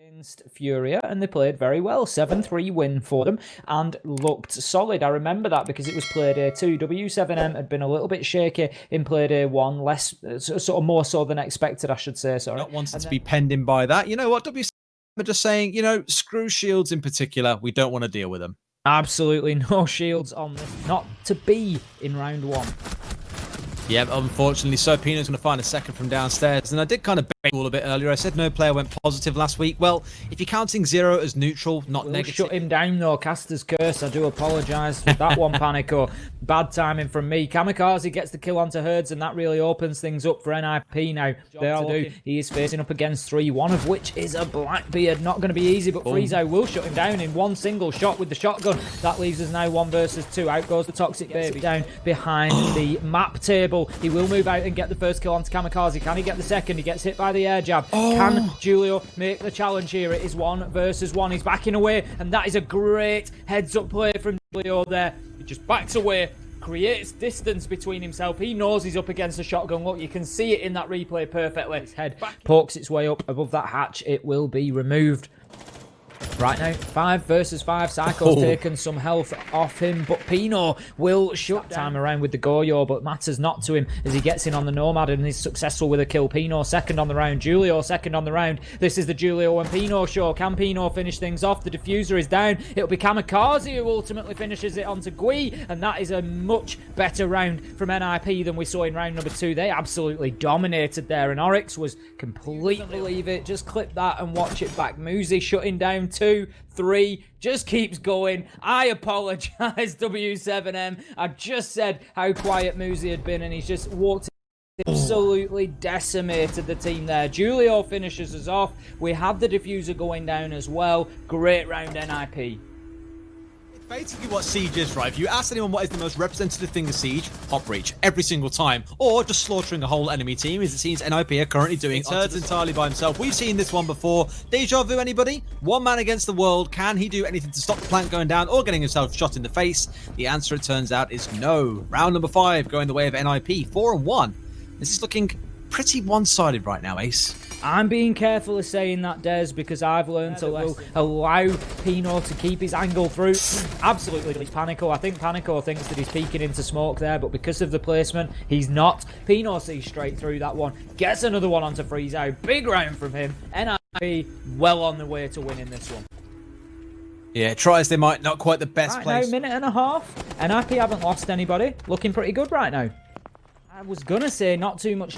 against Furia, and they played very well. 7-3 win for them and looked solid. I remember that because it was play day 2. W7M had been a little bit shaky in play day 1, less sort of more so than expected, I should say. Sorry. Not wanting to be penned in by that. You know what, W7M are just saying, you know, screw Shields in particular. We don't want to deal with them. Absolutely no Shields on this. Not to be in round 1. Yeah, unfortunately, so Pino's going to find a second from downstairs. And I did kind of beg all a bit earlier. I said no player went positive last week. Well, if you're counting 0 as neutral, not negative. Shut him down, though. Caster's curse. I do apologise for that one, Panico. Bad timing from me. Kamikaze gets the kill onto Herds, and that really opens things up for NiP now. He is facing up against 3, one of which is a Blackbeard. Not going to be easy, but Freezo will shut him down in one single shot with the shotgun. That leaves us now 1 versus 2. Out goes the Toxic Baby down behind the map table. He will move out and get the first kill onto Kamikaze. Can he get the second? He gets hit by the air jab. Can Julio make the challenge here? It is 1 versus 1. He's backing away, and that is a great heads-up play from Julio there. He just backs away, creates distance between himself. He knows he's up against a shotgun. Look, you can see it in that replay perfectly. His head pokes its way up above that hatch. It will be removed. Right now, 5 versus 5. Psycho's taken some health off him, but Pino will shut time around with the Goyo, but matters not to him as he gets in on the Nomad and is successful with a kill. Pino second on the round. Julio second on the round. This is the Julio and Pino show. Can Pino finish things off? The diffuser is down. It'll be Kamikaze who ultimately finishes it onto Gui, and that is a much better round from NiP than we saw in round number 2. They absolutely dominated there, and Oryx was completely believe it. Just clip that and watch it back. Muzi shutting down 2, 3, just keeps going. I apologise, W7M. I just said how quiet Muzi had been, and he's just walked in. Absolutely decimated the team there. Julio finishes us off. We have the diffuser going down as well. Great round, NiP. Basically what Siege is, right? If you ask anyone what is the most representative thing of Siege, hop breach every single time, or just slaughtering a whole enemy team, as it seems NiP are currently doing. Turds entirely by himself. We've seen this one before. Deja vu, anybody? One man against the world. Can he do anything to stop the plant going down or getting himself shot in the face? The answer, it turns out, is no. Round number 5 going the way of NiP. 4-1. This is looking pretty one-sided right now, Ace. I'm being careful of saying that, Des, because I've learned to allow Pino to keep his angle through. Absolutely, it's Panico. I think Panico thinks that he's peeking into smoke there, but because of the placement, he's not. Pino sees straight through that one. Gets another one onto Freezo. Big round from him. NiP well on the way to winning this one. Yeah, tries they might, not quite the best place. Now, minute and a half. NiP haven't lost anybody. Looking pretty good right now. I was going to say not too much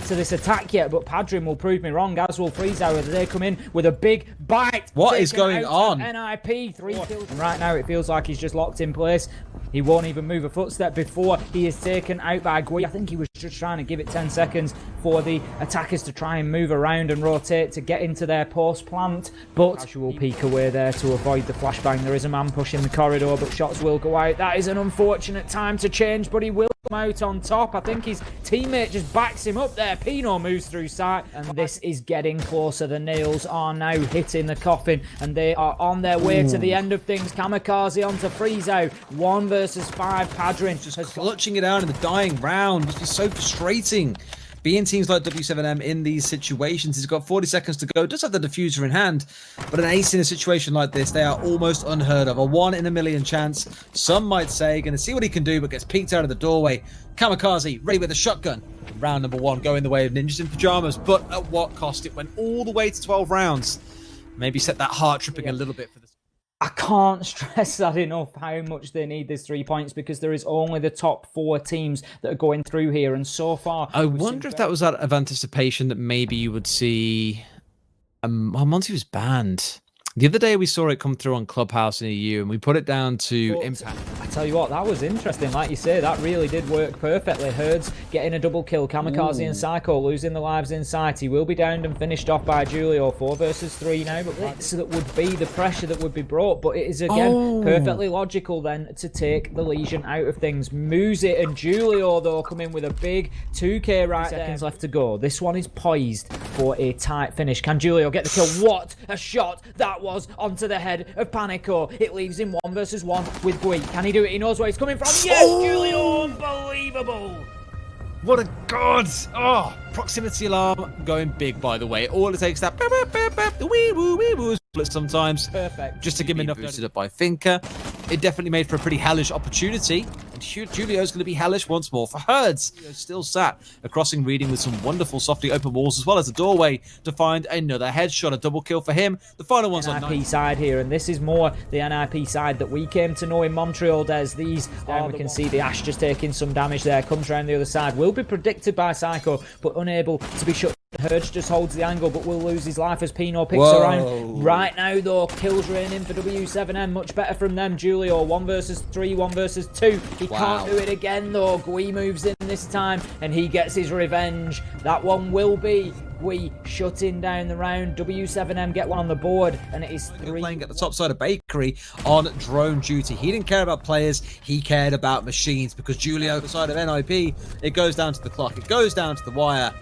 to this attack yet, but Padrin will prove me wrong, as will Freezo, as they come in with a big bite. What is going on? NiP, 3 kills. And right now it feels like he's just locked in place. He won't even move a footstep before he is taken out by Gui. I think he was just trying to give it 10 seconds for the attackers to try and move around and rotate to get into their post plant, but he will peek away there to avoid the flashbang. There is a man pushing the corridor, but shots will go out. That is an unfortunate time to change, but he will come out on top. I think his teammate just backs him up there. Pino moves through sight, and this is getting closer. The nails are now hitting the coffin, and they are on their way to the end of things. Kamikaze onto Freezo. 1 versus 5. Padrin just clutching it out in the dying round. It's just so frustrating. Being teams like W7M in these situations, he's got 40 seconds to go, does have the diffuser in hand, but an ace in a situation like this, they are almost unheard of. A 1 in a million chance. Some might say, going to see what he can do, but gets peeked out of the doorway. Kamikaze, ready with a shotgun. Round number 1 going the way of ninjas in pajamas, but at what cost? It went all the way to 12 rounds. Maybe set that heart tripping a little bit for this. I can't stress that enough, how much they need this 3 points, because there is only the top 4 teams that are going through here, and so far... I wonder if that was out of anticipation that maybe you would see... Monty was banned. The other day we saw it come through on Clubhouse in EU, and we put it down to Impact. I tell you what, that was interesting. Like you say, that really did work perfectly. Herds getting a double kill. Kamikaze and Psycho losing the lives in sight. He will be downed and finished off by Julio. 4 versus 3 now. But that's that would be the pressure that would be brought. But it is, again, perfectly logical then to take the Legion out of things. Muzi and Julio, though, come in with a big 2k right there. Seconds left to go. This one is poised for a tight finish. Can Julio get the kill? What a shot that was onto the head of Panico. It leaves him 1 versus 1 with Gui. Can he do it? He knows where he's coming from. Yes, Julio, unbelievable. What a god! Oh, proximity alarm going big, by the way. All it takes that wee-woo split sometimes. Perfect. Just to give him enough boosted up by Thinker. It definitely made for a pretty hellish opportunity. And Julio's going to be hellish once more for Herds. Julio's still sat a crossing reading with some wonderful softly open walls, as well as a doorway to find another headshot. A double kill for him. The final one's on NiP side here, and this is more the NiP side that we came to know in Montreal, Des. These, we can see the Ash just taking some damage there. Comes around the other side. Will be predicted by Psycho, but unable to be shut. Herds just holds the angle, but will lose his life as Pino picks around. Right now, though, kills raining for W7M. Much better from them. Julio, 1 versus 3, 1 versus 2. He can't do it again, though. Gui moves in this time, and he gets his revenge. That one will be Gui shutting down the round. W7M get one on the board, and it is 3. Playing at the top side of Bakery on drone duty. He didn't care about players, he cared about machines, because Julio, the side of NiP, it goes down to the clock, it goes down to the wire.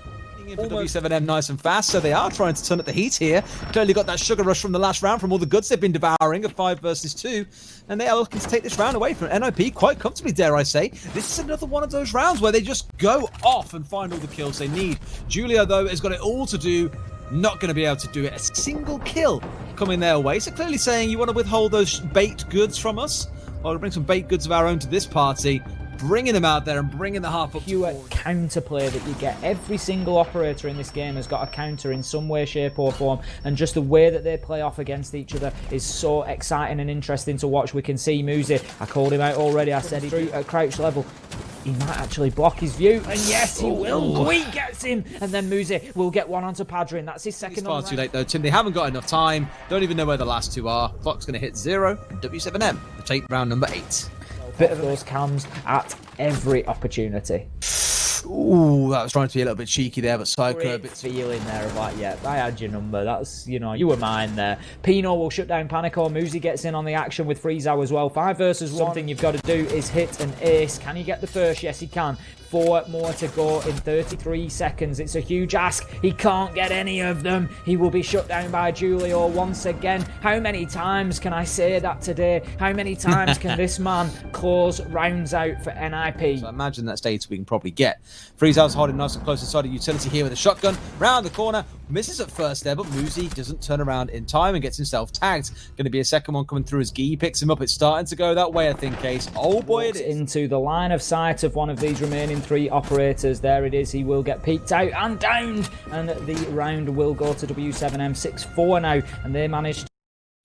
For W7M nice and fast, so they are trying to turn up the heat here. Clearly got that sugar rush from the last round from all the goods they've been devouring of 5 versus 2, and they are looking to take this round away from NiP quite comfortably, dare I say. This is another one of those rounds where they just go off and find all the kills they need. Julio, though, has got it all to do. Not going to be able to do it. A single kill coming their way, so clearly saying you want to withhold those baked goods from us. Well, we'll bring some baked goods of our own to this party. Bringing them out there and bringing the half up. Pure counterplay that you get. Every single operator in this game has got a counter in some way, shape or form, and just the way that they play off against each other is so exciting and interesting to watch. We can see Muzi, I called him out already, I said he's through at crouch level. He might actually block his view, and yes, he will. Gui gets him, and then Muzi will get one onto Padrin. That's his second. It's far too late, though, Tim. They haven't got enough time. Don't even know where the last 2 are. Clock's going to hit 0, and W7M will take round number 8. Bit of those cams at every opportunity. Ooh, that was trying to be a little bit cheeky there, but Psycho a bit feeling there of like, yeah, I had your number. That's, you know, you were mine there. Pino will shut down Panico. Muzi gets in on the action with Freezow as well. 5 versus 1. Something you've got to do is hit an ace. Can he get the first? Yes, he can. 4 more to go in 33 seconds. It's a huge ask. He can't get any of them. He will be shut down by Julio once again. How many times can I say that today? How many times can this man close rounds out for NiP? So I imagine that's data we can probably get. Freezow's holding nice and close inside of utility here with a shotgun. Round the corner. Misses at first there, but Muzi doesn't turn around in time and gets himself tagged. Going to be a second one coming through as Guy picks him up. It's starting to go that way, I think, Case. Oh boy, it is. Into the line of sight of one of these remaining 3 operators. There it is. He will get peeked out and downed, and the round will go to W7M. 6-4 now, and they managed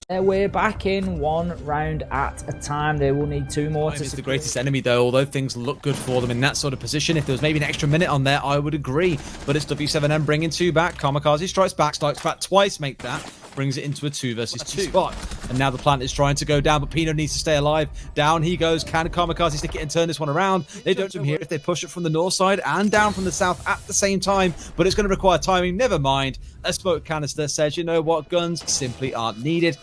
their way back in 1 round at a time. They will need 2 more to. It's the greatest enemy, though. Although things look good for them in that sort of position, if there was maybe an extra minute on there, I would agree. But it's W7M bringing 2 back. Kamikaze strikes back twice, make that. Brings it into a 2 versus 2 spot. And now the plant is trying to go down, but Pino needs to stay alive. Down he goes. Can Kamikaze stick it and turn this one around? They don't do him here if they push it from the north side and down from the south at the same time, but it's going to require timing. Never mind. A smoke canister says, you know what, guns simply aren't needed.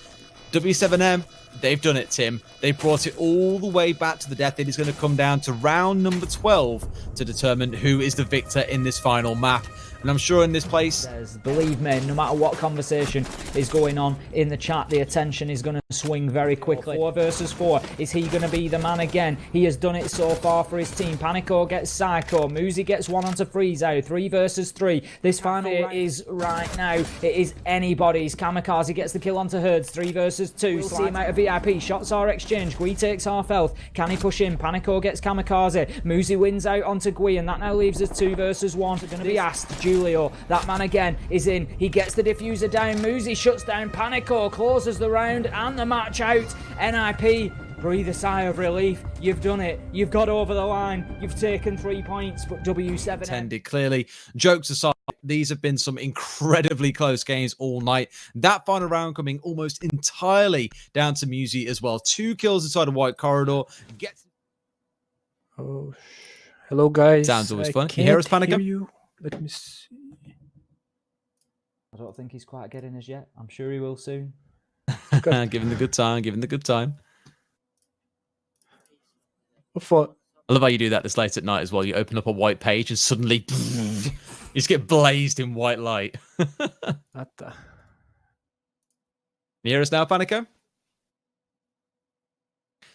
W7M, they've done it, Tim. They brought it all the way back to the death. It is going to come down to round number 12 to determine who is the victor in this final map. And I'm sure in this place, believe me, no matter what conversation is going on in the chat, the attention is going to swing very quickly. 4 versus 4. Is he going to be the man again? He has done it so far for his team. Panico gets Psycho. Muzi gets one onto Freezow. 3 versus 3. This final is right now. It is anybody's. Kamikaze gets the kill onto Herds. 3 versus 2. We'll see him out of VIP. Shots are exchanged. Gui takes half health. Can he push in? Panico gets Kamikaze. Muzi wins out onto Gui, and that now leaves us 2 versus 1. Going to be asked. Julio, that man again, is in. He gets the diffuser down. Muzi shuts down Panico, closes the round and the match out. NiP breathe a sigh of relief. You've done it. You've got over the line. You've taken 3 points, but W7M intended clearly. Jokes aside, these have been some incredibly close games all night. That final round coming almost entirely down to Muzi as well. 2 kills inside a white corridor. Oh, hello guys. Sounds always fun. Can you hear us, Panico? Let me see. I don't think he's quite getting us yet. I'm sure he will soon. Give him the good time. Give him the good time. What? I love how you do that this late at night as well. You open up a white page and suddenly you just get blazed in white light. What the? You hear us now, Panico?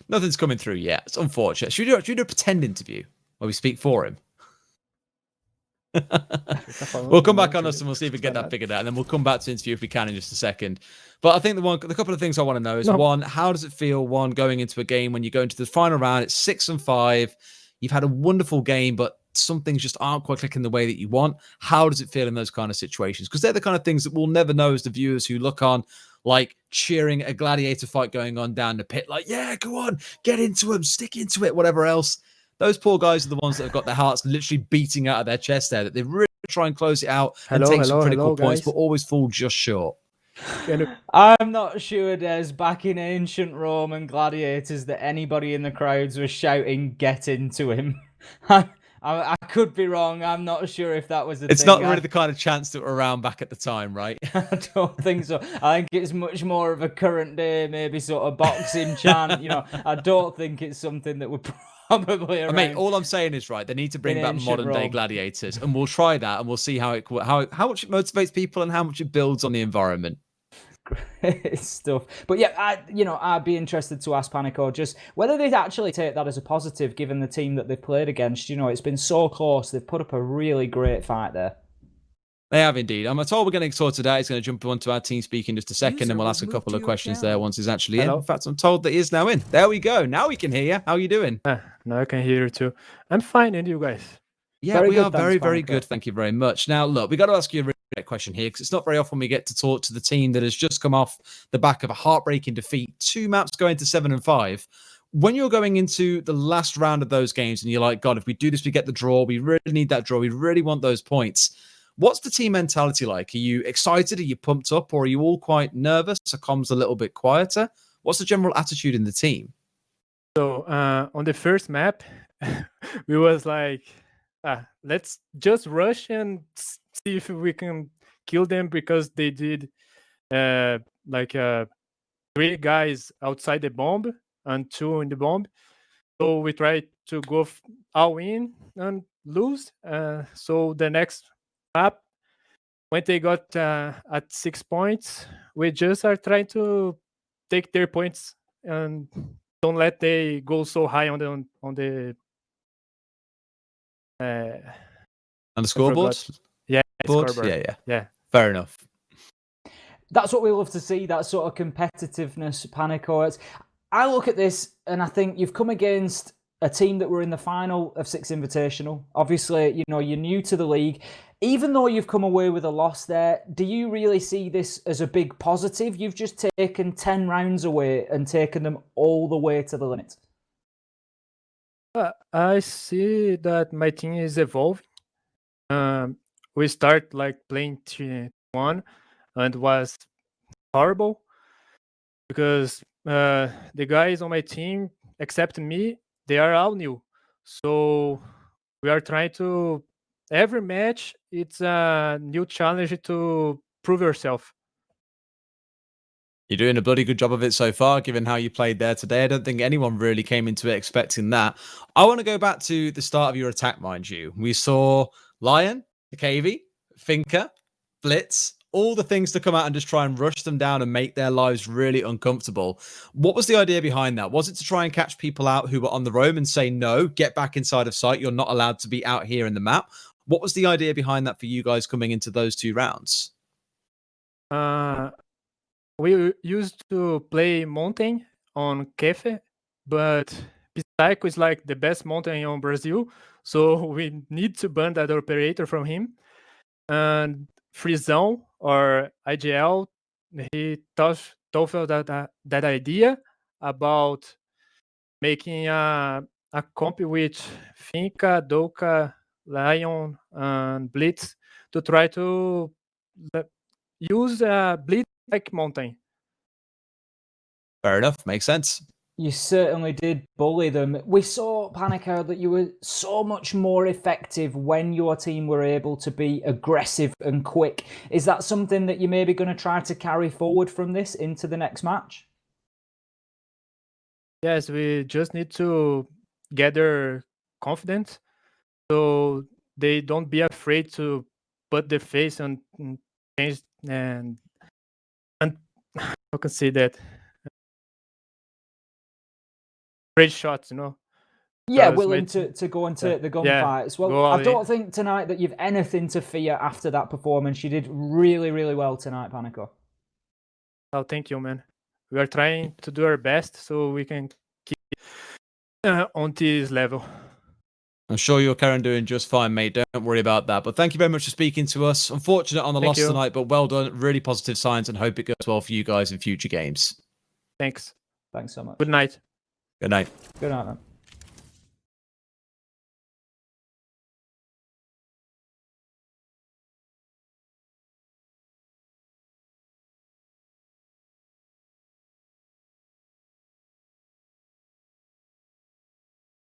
Nothing's coming through yet. It's unfortunate. Should we do a pretend interview where we speak for him? We'll come back on us and we'll see if we get that figured out, and then we'll come back to interview if we can in just a second. But I think the couple of things I want to know is one, how does it feel going into a game when you go into the final round? It's 6-5. You've had a wonderful game, but some things just aren't quite clicking the way that you want. How does it feel in those kind of situations? Because they're the kind of things that we'll never know as the viewers who look on, like cheering a gladiator fight going on down the pit, like, yeah, go on, get into him, stick into it, whatever else. Those poor guys are the ones that have got their hearts literally beating out of their chest there, that they really try and close it out and take some critical points, but always fall just short. I'm not sure there's back in ancient Roman gladiators that anybody in the crowds was shouting, get into him. I could be wrong. I'm not sure if that was the thing. It's not really the kind of chants that were around back at the time, right? I don't think so. I think it's much more of a current day, maybe sort of boxing chant. I don't think it's something that would probably around. Mate, all I'm saying is, right, they need to bring back modern day gladiators, and we'll try that, and we'll see how much it motivates people and how much it builds on the environment. Great stuff. But yeah, I'd be interested to ask Panico just whether they'd actually take that as a positive, given the team that they've played against. It's been so close. They've put up a really great fight there. They have indeed. I'm told we're getting sorted out. He's going to jump onto our team speak in just a second, and we'll ask a couple of questions there once he's actually in. In fact, I'm told that he is now in. There we go. Now we can hear you. How are you doing? Now I can hear you too. I'm fine, and you guys? Yeah, we are very, very good. Thank you very much. Now, look, we got to ask you a really great question here, because it's not very often we get to talk to the team that has just come off the back of a heartbreaking defeat. 2 maps going to 7-5. When you're going into the last round of those games and you're like, God, if we do this, we get the draw. We really need that draw. We really want those points. What's the team mentality like? Are you excited? Are you pumped up? Or are you all quite nervous? Are comms a little bit quieter? What's the general attitude in the team? So on the first map, we was like, let's just rush and see if we can kill them, because they did 3 guys outside the bomb and 2 in the bomb. So we tried to go all in and lose. So the next map, when they got at 6 points, we just are trying to take their points and don't let they go so high on the scoreboard. Yeah, scoreboard. Yeah. Fair enough. That's what we love to see, that sort of competitiveness, Panico. I look at this and I think you've come against a team that were in the final of Six Invitational. Obviously, you're new to the league. Even though you've come away with a loss there, do you really see this as a big positive? You've just taken 10 rounds away and taken them all the way to the limit. I see that my team is evolving. We start playing 3-1 and was horrible, because the guys on my team, except me, they are all new. So we are trying to, every match, it's a new challenge to prove yourself. You're doing a bloody good job of it so far, given how you played there today. I don't think anyone really came into it expecting that. I want to go back to the start of your attack, mind you. We saw Lion, KV, Finker, Blitz, all the things to come out and just try and rush them down and make their lives really uncomfortable. What was the idea behind that? Was it to try and catch people out who were on the roam and say, no, get back inside of sight. You're not allowed to be out here in the map. What was the idea behind that for you guys coming into those 2 rounds? We used to play mountain on Kefe, but Psycho is the best mountain on Brazil, so we need to ban that operator from him. And Frizão or IGL, he thought that idea about making a comp with Finka, Doka, Lion, and Blitz to try to use Blitz like mountain. Fair enough. Makes sense. You certainly did bully them. We saw, Panico, that you were so much more effective when your team were able to be aggressive and quick. Is that something that you're maybe going to try to carry forward from this into the next match? Yes, we just need to gather confidence so they don't be afraid to put their face and change and how can I say that? Great shots, Yeah, Because willing wait- to go into the Yeah, gunfights. Well, go all I don't in. think tonight that you've anything to fear after that performance. You did really, really well tonight, Panico. Oh, thank you, man. We are trying to do our best so we can keep on this level. I'm sure you're Karen doing just fine, mate. Don't worry about that. But thank you very much for speaking to us. Unfortunate on the Thank loss you. tonight, but well done. Really positive signs, and hope it goes well for you guys in future games. Thanks. Thanks so much. Good night. Good night. Good night, man.